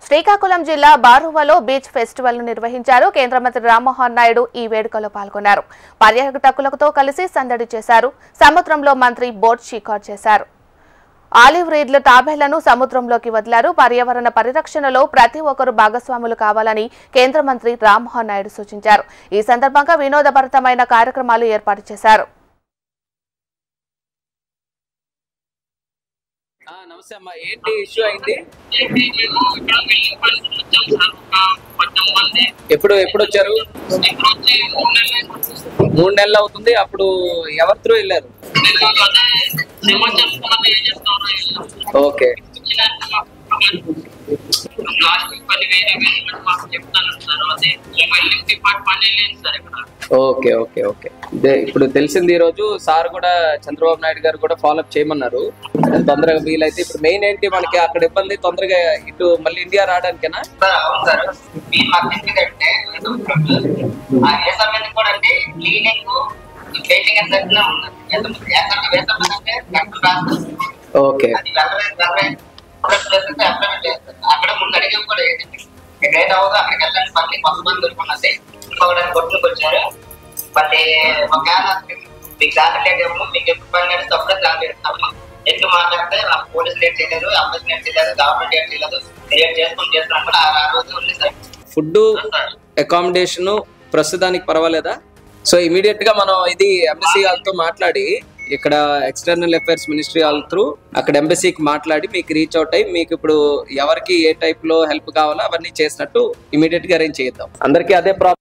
శ్రీకాకుళం జిల్లా బారువలో beach festival ను నిర్వహించారు. కేంద్ర మంత్రి రామ్మోహన్ నాయుడు ఈ వేడుకలో పాల్గొన్నారు. పర్యాటకులతో కలిసి సందడి చేశారు. సముద్రంలో మంత్రి బోట్ షికార్ చేశారు. ఆలివ్ రీడ్ల తాబేళ్లను సముద్రంలోకి వదిలారు. పర్యావరణ పరిరక్షణలో ప్రతి ఒక్కరూ భాగస్వాములు కావాలని కేంద్ర మంత్రి రామ్మోహన్ నాయుడు సూచించారు. ఈ సందర్భంగా వినోదభరితమైన కార్యక్రమాలు ఏర్పాటు చేశారు. నమస్తే అమ్మా, ఏంటి ఇష్యూ అయింది? ఎప్పుడు వచ్చారు? 3 నెలలు అవుతుంది. అప్పుడు ఎవరి త్రూ వెళ్ళారు? ఓకే ఓకే ఓకే ఓకే ఇప్పుడు తెలిసింది. ఈ రోజు సార్ కూడా చంద్రబాబు నాయుడు గారు కూడా ఫాలోఅప్ చేయమన్నారు. తొందరగా వీలైతే ఇప్పుడు మెయిన్ ఏంటి మనకి అక్కడ ఇబ్బంది, తొందరగా ఇటు మళ్ళీ ఇండియా రావడానికేనా? ఓకే అక్కడ ముందు అడిగి కూడా ఎక్కడైతే అవ్వదు అక్కడికి వెళ్ళండి. మళ్ళీ కొత్త మంది దొరుకున్నది ఇంకొకటి కొట్టుకు వచ్చారు. మళ్ళీ ఒకవేళ మీకు రాకలేదేమో మీకు ఎప్పుడు పని కానీ తప్పుడే ప్లాన్ చేస్తాము. ఎప్పుడు మాట్లాడితే పోలీసులు ఏం చేయలేదు, అంబేద్కర్ ఏం చేయలేదు, గవర్నమెంట్ ఏం చేయలేదు, మీరు ఏం చేసుకుని చేస్తున్నారు కూడా ఆ రోజు ఉంది సార్. ఫుడ్ అకామిడేషన్ ప్రస్తుతానికి పర్వాలేదా? సో ఇమీడియట్ గా మనం ఇది ఎంబసీ వాళ్ళతో మాట్లాడి ఇక్కడ ఎక్స్టర్నల్ అఫైర్స్ మినిస్ట్రీ వాళ్ళ త్రూ అక్కడ ఎంబసీకి మాట్లాడి మీకు రీచ్ అవుట్ అయ్యి మీకు ఇప్పుడు ఎవరికి ఏ టైప్ లో హెల్ప్ కావాలో అవన్నీ చేసినట్టు ఇమీడియట్ గా అరేంజ్ చేద్దాం. అందరికీ అదే ప్రాబ్లం.